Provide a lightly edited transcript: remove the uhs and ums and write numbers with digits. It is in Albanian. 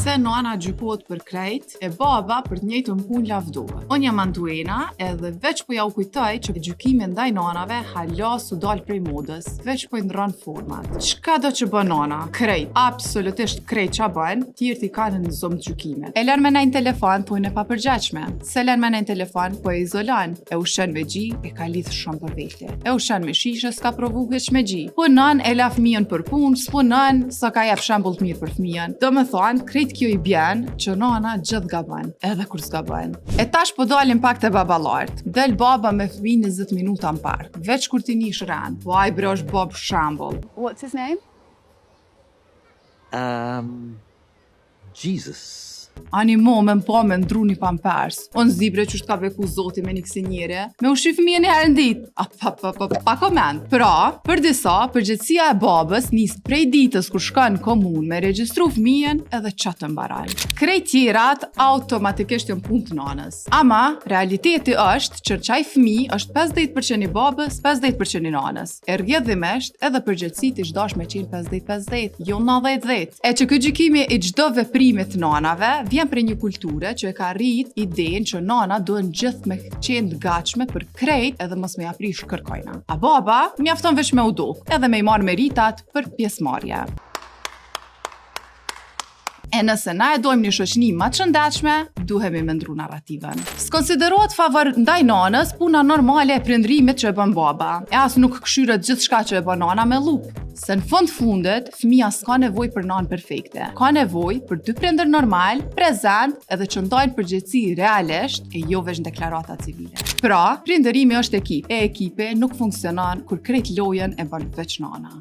Se nana gjykohet për krejt, e baba për të njëjtën punë lavdohet. Unë jam Antuena, edhe veç po ja u kujtoj që gjykimi ndaj nanave hala su dal prej modës, veç po i ndron format. Çka do që bën nana? Krejt, absolutisht krejt ç'a bën, tjerë i kanë në zonë gjykimet. E lën me nejnë telefon, po në papërgjeshme. Se lën me nejnë telefon, po e izolon. E ushqen me gji, e ka lidh shumë për vete. E ushqen me shishe, s'ka provu hiç me gji. Punon, e la fëmijën për punë, s'punon, sa ka jep shembull të mirë për fëmijën. Domethënë, krejt kjo i bjen që nana gjithë gabon, edhe kur s'gabon. E tash po dalim pak te baballart. Del baba me fëmijë 20 minuta në park. Veç kur ti nish ran. Po ai bre është bab shembull. What's his name? Jesus. Animo me mpa me ndru një pampers. Unë zibre që ka beku zoti me një kësi njëre, me u shif fëmijën e herën dit. Pa koment. Pra, për disa, përgjithësia e babës nis prej ditës kur shkon në komunë me regjistru fëmijën edhe qatë të mbaraj. Krejt tjerat automatikisht janë punë të nanës. Ama, realiteti është që qaj fëmijë është 50% i babës, 50% i nanës. E rrjedhimisht edhe përgjithësit i çdash me qenë 50-50, jo 90-10. E që ky gjykimi i çdo veprimi të nanave vjen prej një kulture që e ka rrit idenë që nana duhen gjithë me qenë gatshme për krejt edhe mos me ja prish kërkojna. A baba mjafton veç me u duk, edhe me i marrë meritat për pjesëmarrje. E nëse na e dojmë një shoqni ma të shëndetshme, duhemi me ndru narrativën. S'konsiderohet favor ndaj nanës puna normale e prindërimit që e bën baba. E as nuk këshyret gjithçka që e bën nana me lup. Se në fundet, fëmia s'ka nevojë për nanë perfekte. Ka nevojë për dy prindër normal, prezent, edhe që ndajnë përgjegjësi realisht e jo veç në deklarata civile. Pra, prindërimi është ekip. E ekipi nuk funksionon kur krejt lojën e bën veç nana.